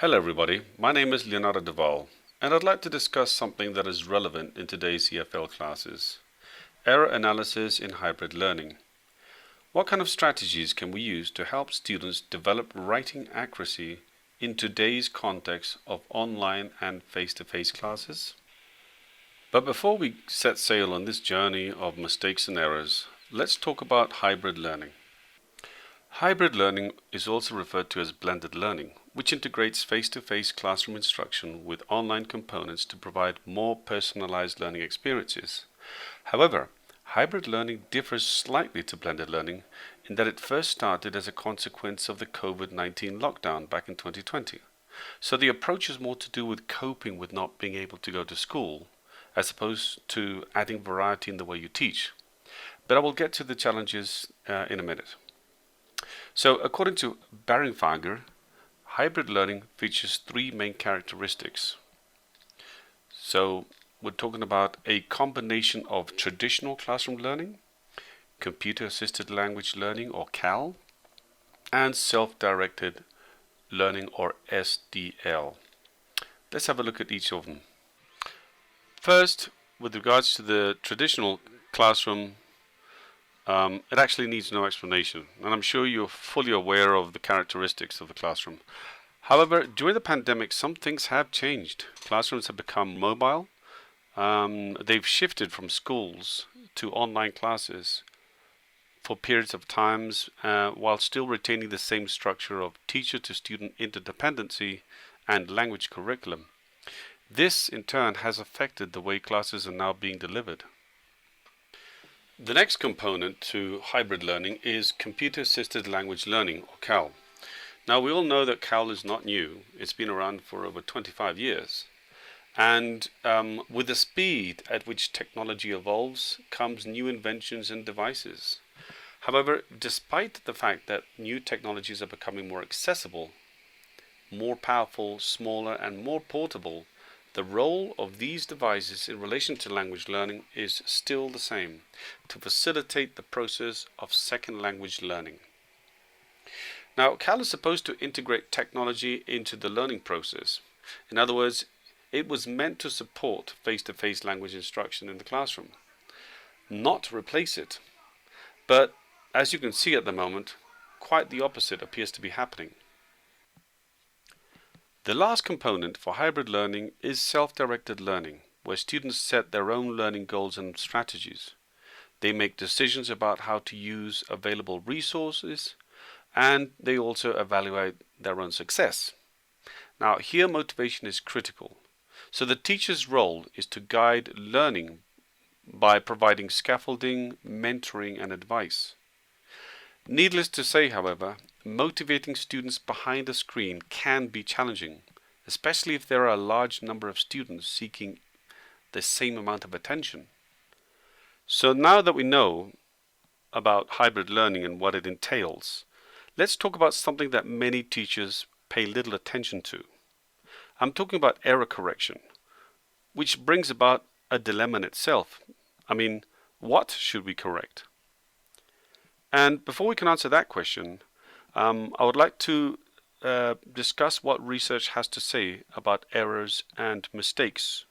Hello everybody, my name is Leonardo Duval, and I'd like to discuss something that is relevant in today's EFL classes: error analysis in hybrid learning. What kind of strategies can we use to help students develop writing accuracy in today's context of online and face-to-face classes? But before we set sail on this journey of mistakes and errors, let's talk about hybrid learning. Hybrid learning is also referred to as blended learning, which integrates face-to-face classroom instruction with online components to provide more personalized learning experiences. However, hybrid learning differs slightly to blended learning in that it first started as a consequence of the COVID-19 lockdown back in 2020. So the approach is more to do with coping with not being able to go to school, as opposed to adding variety in the way you teach. But I will get to the challenges in a minute. So, according to Baringfager, hybrid learning features three main characteristics. So, we're talking about a combination of traditional classroom learning, computer-assisted language learning or CAL, and self-directed learning or SDL. Let's have a look at each of them. First, with regards to the traditional classroom, it actually needs no explanation, and I'm sure you're fully aware of the characteristics of the classroom. However, during the pandemic, some things have changed. Classrooms have become mobile. They've shifted from schools to online classes for periods of times, while still retaining the same structure of teacher-to-student interdependency and language curriculum. This, in turn, has affected the way classes are now being delivered. The next component to hybrid learning is computer-assisted language learning, or CAL. Now, we all know that CAL is not new. It's been around for over 25 years. And with the speed at which technology evolves comes new inventions and devices. However, despite the fact that new technologies are becoming more accessible, more powerful, smaller, and more portable, the role of these devices in relation to language learning is still the same: to facilitate the process of second language learning. Now, CAL is supposed to integrate technology into the learning process. In other words, it was meant to support face-to-face language instruction in the classroom, not to replace it. But as you can see at the moment, quite the opposite appears to be happening. The last component for hybrid learning is self-directed learning, where students set their own learning goals and strategies. They make decisions about how to use available resources, and they also evaluate their own success. Now, here motivation is critical. So the teacher's role is to guide learning by providing scaffolding, mentoring, and advice. Needless to say, however, motivating students behind a screen can be challenging, especially if there are a large number of students seeking the same amount of attention. So now that we know about hybrid learning and what it entails, let's talk about something that many teachers pay little attention to. I'm talking about error correction, which brings about a dilemma in itself. I mean, what should we correct? And before we can answer that question, I would like to discuss what research has to say about errors and mistakes,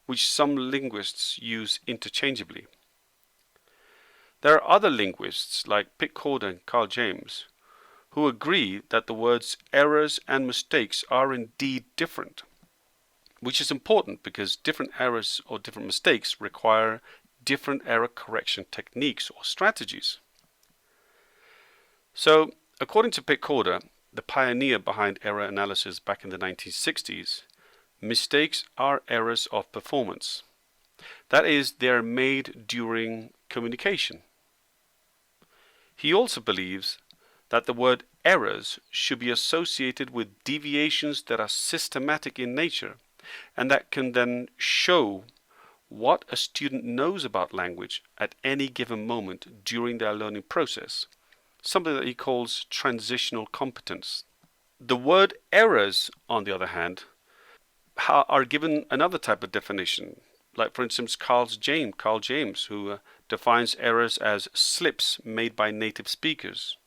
which some linguists use interchangeably. There are other linguists like Pit Corder and Carl James who agree that the words errors and mistakes are indeed different, which is important because different errors or different mistakes require different error correction techniques or strategies. So, according to Pit Corder, the pioneer behind error analysis back in the 1960s, mistakes are errors of performance. That is, they are made during communication. He also believes that the word errors should be associated with deviations that are systematic in nature and that can then show what a student knows about language at any given moment during their learning process, something that he calls transitional competence. The word errors, on the other hand, are given another type of definition, like for instance Carl James, who defines errors as slips made by native speakers.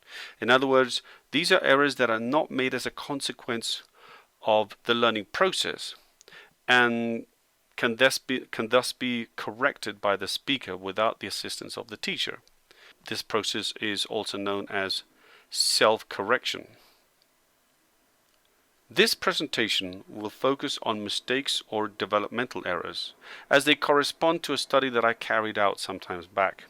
In other words, these are errors that are not made as a consequence of the learning process and can thus be corrected by the speaker without the assistance of the teacher. This process is also known as self-correction. This presentation will focus on mistakes or developmental errors, as they correspond to a study that I carried out some time back.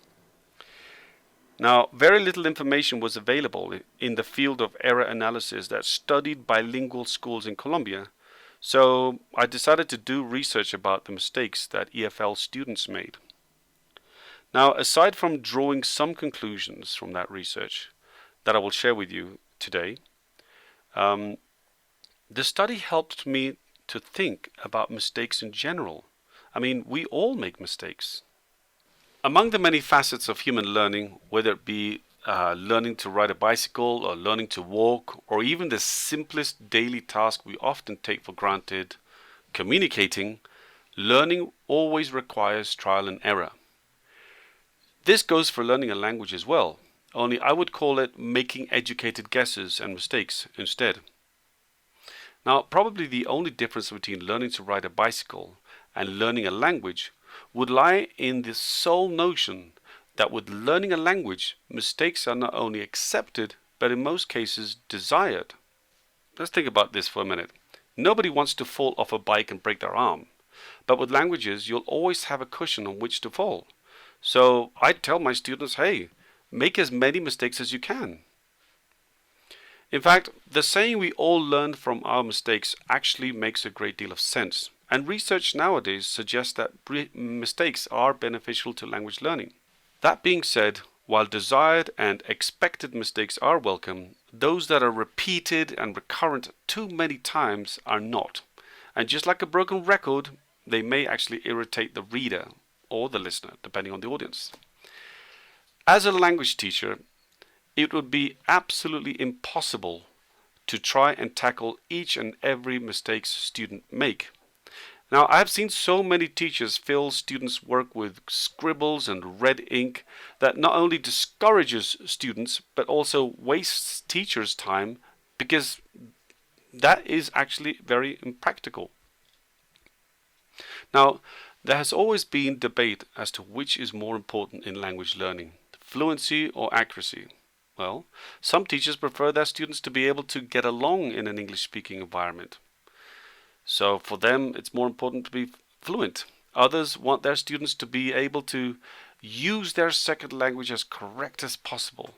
Now, very little information was available in the field of error analysis that studied bilingual schools in Colombia, so I decided to do research about the mistakes that EFL students made. Now, aside from drawing some conclusions from that research that I will share with you today, the study helped me to think about mistakes in general. I mean, we all make mistakes. Among the many facets of human learning, whether it be learning to ride a bicycle or learning to walk, or even the simplest daily task we often take for granted, communicating, learning always requires trial and error. This goes for learning a language as well, only I would call it making educated guesses and mistakes instead. Now, probably the only difference between learning to ride a bicycle and learning a language would lie in the sole notion that with learning a language, mistakes are not only accepted, but in most cases desired. Let's think about this for a minute. Nobody wants to fall off a bike and break their arm, but with languages, you'll always have a cushion on which to fall. So I tell my students, hey, make as many mistakes as you can. In fact, the saying we all learn from our mistakes actually makes a great deal of sense, and research nowadays suggests that mistakes are beneficial to language learning. That being said, while desired and expected mistakes are welcome, those that are repeated and recurrent too many times are not. And just like a broken record, they may actually irritate the reader or the listener, depending on the audience. As a language teacher, it would be absolutely impossible to try and tackle each and every mistake students make. Now, I've seen so many teachers fill students' work with scribbles and red ink that not only discourages students, but also wastes teachers' time, because that is actually very impractical. Now, there has always been debate as to which is more important in language learning, fluency or accuracy. Well, some teachers prefer their students to be able to get along in an English-speaking environment. So for them, it's more important to be fluent. Others want their students to be able to use their second language as correct as possible.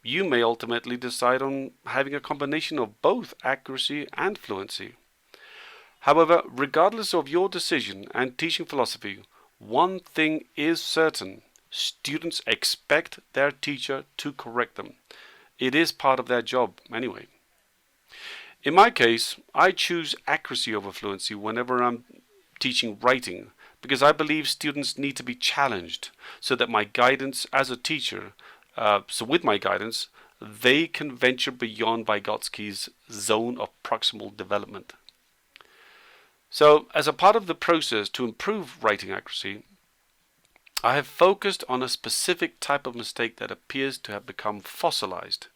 You may ultimately decide on having a combination of both accuracy and fluency. However, regardless of your decision and teaching philosophy, one thing is certain. Students expect their teacher to correct them. It is part of their job anyway. In my case, I choose accuracy over fluency whenever I'm teaching writing, because I believe students need to be challenged so that my guidance as a teacher, with my guidance, they can venture beyond Vygotsky's zone of proximal development. So, as a part of the process to improve writing accuracy, I have focused on a specific type of mistake that appears to have become fossilized.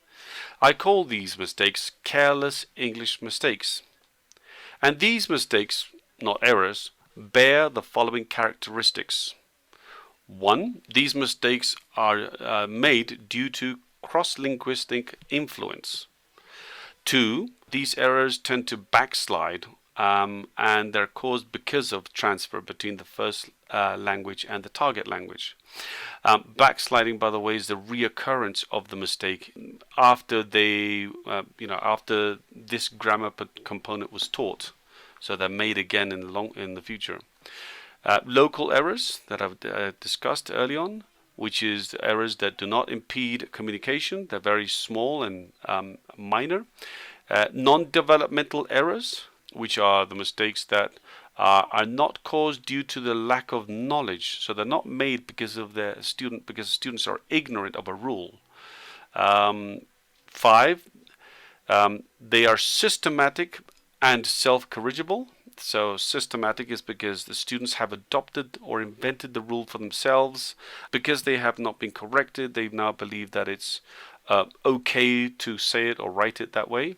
I call these mistakes careless English mistakes. And these mistakes, not errors, bear the following characteristics. 1. These mistakes are made due to cross-linguistic influence. 2. These errors tend to backslide and they're caused because of transfer between the first language and the target language. Backsliding, by the way, is the reoccurrence of the mistake after after this grammar component was taught, so they're made again in the future. Local errors that I've discussed early on, which is errors that do not impede communication. They're very small and minor. Non-developmental errors, which are the mistakes that are not caused due to the lack of knowledge. So they're not made because students are ignorant of a rule. 5, they are systematic and self-corrigible. So systematic is because the students have adopted or invented the rule for themselves. Because they have not been corrected, they now believe that it's okay to say it or write it that way.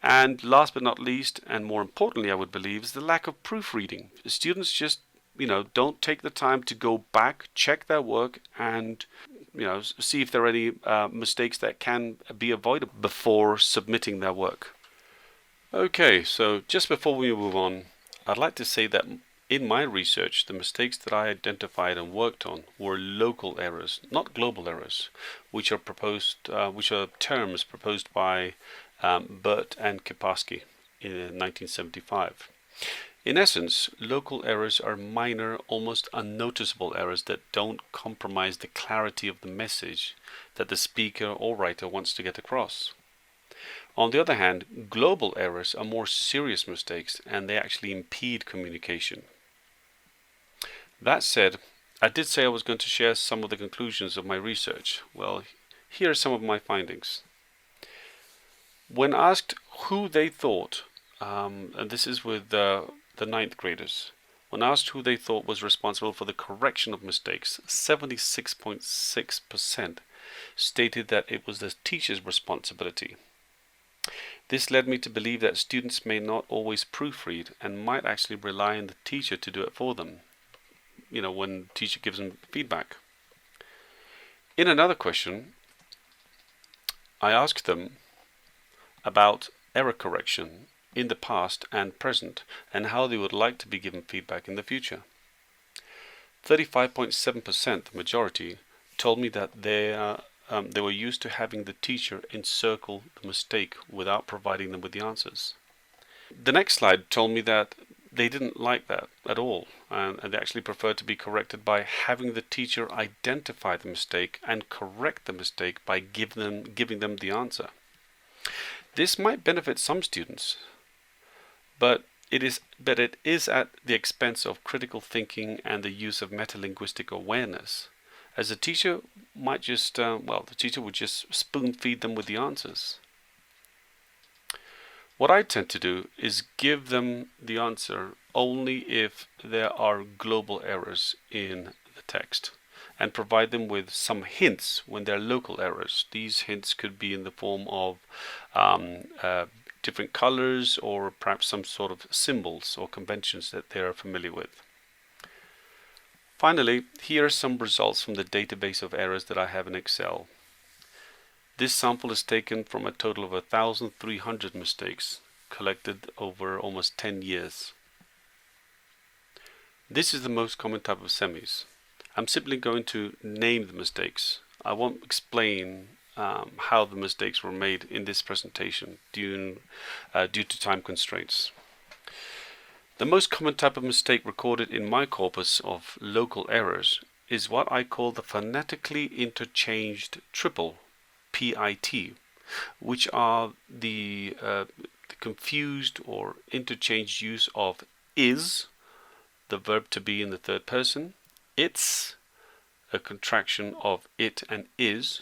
And last but not least, and more importantly, I would believe, is the lack of proofreading. Students just, don't take the time to go back, check their work, and, see if there are any mistakes that can be avoided before submitting their work. Okay, so just before we move on, I'd like to say that in my research, the mistakes that I identified and worked on were local errors, not global errors, which are terms proposed by Burt and Kiparsky in 1975. In essence, local errors are minor, almost unnoticeable errors that don't compromise the clarity of the message that the speaker or writer wants to get across. On the other hand, global errors are more serious mistakes and they actually impede communication. That said, I did say I was going to share some of the conclusions of my research. Well, here are some of my findings. When asked who they thought, and this is with the ninth graders, when asked who they thought was responsible for the correction of mistakes, 76.6% stated that it was the teacher's responsibility. This led me to believe that students may not always proofread and might actually rely on the teacher to do it for them, when the teacher gives them feedback. In another question, I asked them about error correction in the past and present and how they would like to be given feedback in the future. 35.7%, the majority, told me that they were used to having the teacher encircle the mistake without providing them with the answers. The next slide told me that they didn't like that at all, and they actually preferred to be corrected by having the teacher identify the mistake and correct the mistake by giving them the answer. This might benefit some students, but it is at the expense of critical thinking and the use of metalinguistic awareness, as the teacher might just, the teacher would just spoon feed them with the answers. What I tend to do is give them the answer only if there are global errors in the text and provide them with some hints when there are local errors. These hints could be in the form of different colors or perhaps some sort of symbols or conventions that they are familiar with. Finally, here are some results from the database of errors that I have in Excel. This sample is taken from a total of 1,300 mistakes collected over almost 10 years. This is the most common type of semis. I'm simply going to name the mistakes. I won't explain how the mistakes were made in this presentation due to time constraints. The most common type of mistake recorded in my corpus of local errors is what I call the phonetically interchanged triple, PIT, which are the confused or interchanged use of is, the verb to be in the third person, it's, a contraction of it and is,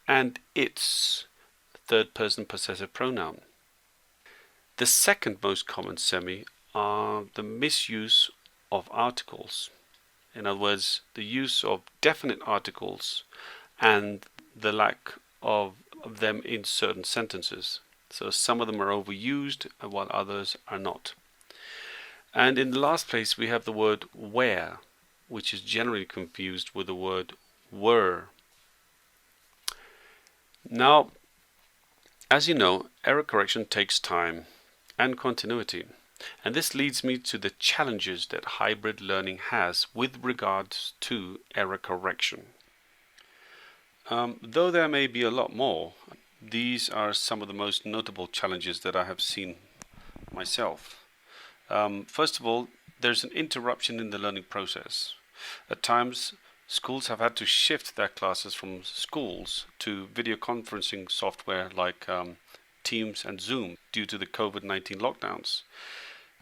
and its, third person possessive pronoun. The second most common semi are the misuse of articles. In other words, the use of definite articles and the lack of them in certain sentences. So some of them are overused while others are not. And in the last place we have the word where, which is generally confused with the word were. Now, as you know, error correction takes time and continuity. And this leads me to the challenges that hybrid learning has with regards to error correction. Though there may be a lot more, these are some of the most notable challenges that I have seen myself. First of all, there's an interruption in the learning process. At times, schools have had to shift their classes from schools to video conferencing software like Teams and Zoom due to the COVID-19 lockdowns.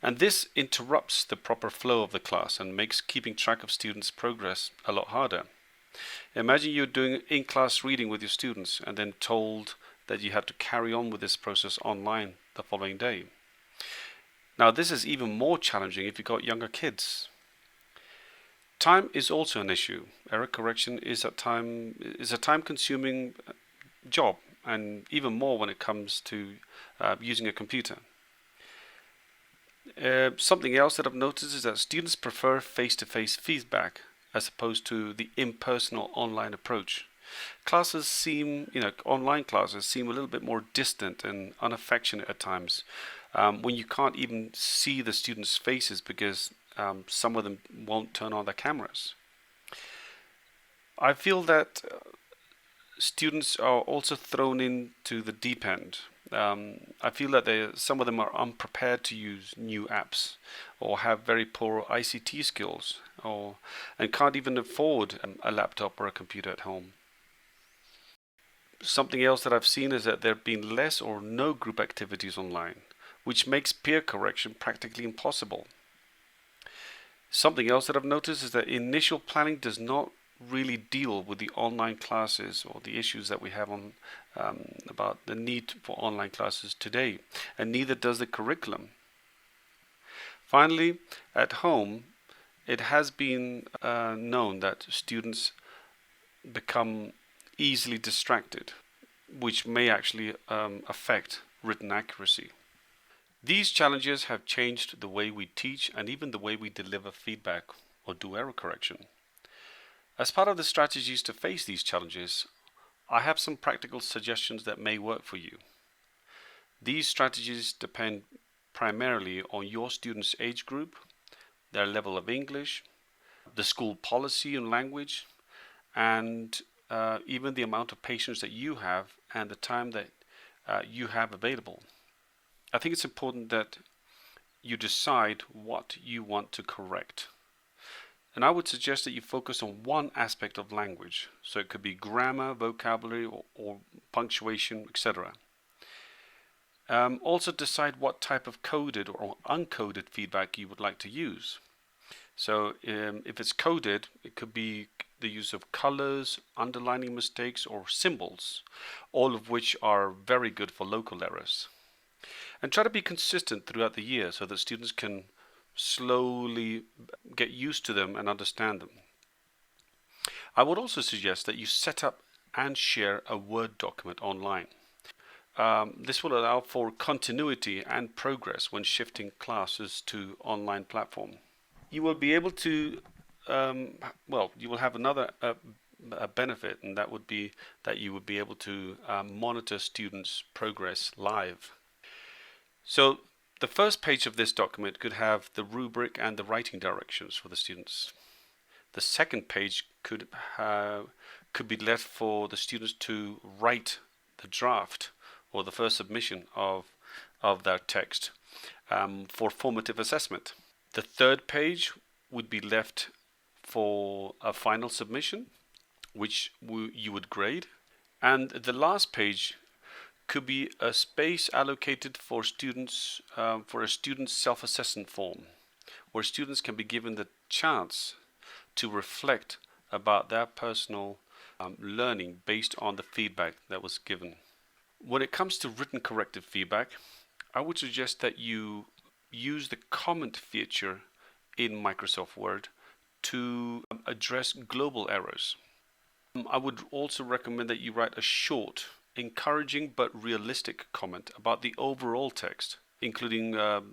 And this interrupts the proper flow of the class and makes keeping track of students' progress a lot harder. Imagine you're doing in-class reading with your students and then told that you had to carry on with this process online the following day. Now, this is even more challenging if you've got younger kids. Time is also an issue. Error correction is a time-consuming job, and even more when it comes to using a computer. Something else that I've noticed is that students prefer face-to-face feedback as opposed to the impersonal online approach. Online classes seem a little bit more distant and unaffectionate at times, when you can't even see the students' faces because some of them won't turn on their cameras. I feel that students are also thrown into the deep end. I feel that some of them are unprepared to use new apps, or have very poor ICT skills, and can't even afford a laptop or a computer at home. Something else that I've seen is that there have been less or no group activities online, which makes peer correction practically impossible. Something else that I've noticed is that initial planning does not really deal with the online classes or the issues that we have about the need for online classes today, and neither does the curriculum. Finally, at home, it has been known that students become easily distracted, which may actually affect written accuracy. These challenges have changed the way we teach and even the way we deliver feedback or do error correction. As part of the strategies to face these challenges, I have some practical suggestions that may work for you. These strategies depend primarily on your students' age group, their level of English, the school policy and language, and even the amount of patience that you have and the time that you have available. I think it's important that you decide what you want to correct. And I would suggest that you focus on one aspect of language. So it could be grammar, vocabulary, or punctuation, etc. Also decide what type of coded or uncoded feedback you would like to use. So if it's coded, it could be the use of colors, underlining mistakes, or symbols, all of which are very good for local errors. And try to be consistent throughout the year so that students can slowly get used to them and understand them. I would also suggest that you set up and share a Word document online. This will allow for continuity and progress when shifting classes to online platform. You will be able to, you will have another a benefit, and that would be that you would be able to monitor students' progress live. So the first page of this document could have the rubric and the writing directions for the students. The second page could be left for the students to write the draft or the first submission of their text for formative assessment. The third page would be left for a final submission, which you would grade. And the last page could be a space allocated for students for a student self-assessment form, where students can be given the chance to reflect about their personal learning based on the feedback that was given. When it comes to written corrective feedback, I would suggest that you use the comment feature in Microsoft Word to address global errors. I would also recommend that you write a short, encouraging but realistic comment about the overall text, including the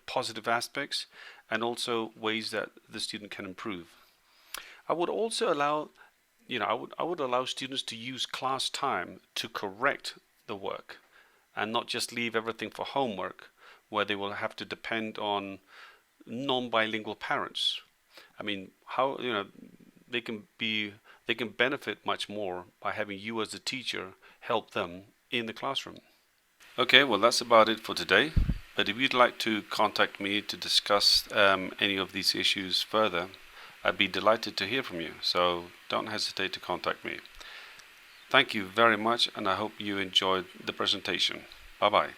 positive aspects and also ways that the student can improve. I would also allow I would allow students to use class time to correct the work and not just leave everything for homework, where they will have to depend on non-bilingual parents. I mean, they can benefit much more by having you as a teacher help them in the classroom. Okay, well, that's about it for today. But if you'd like to contact me to discuss any of these issues further, I'd be delighted to hear from you. So don't hesitate to contact me. Thank you very much, and I hope you enjoyed the presentation. Bye-bye.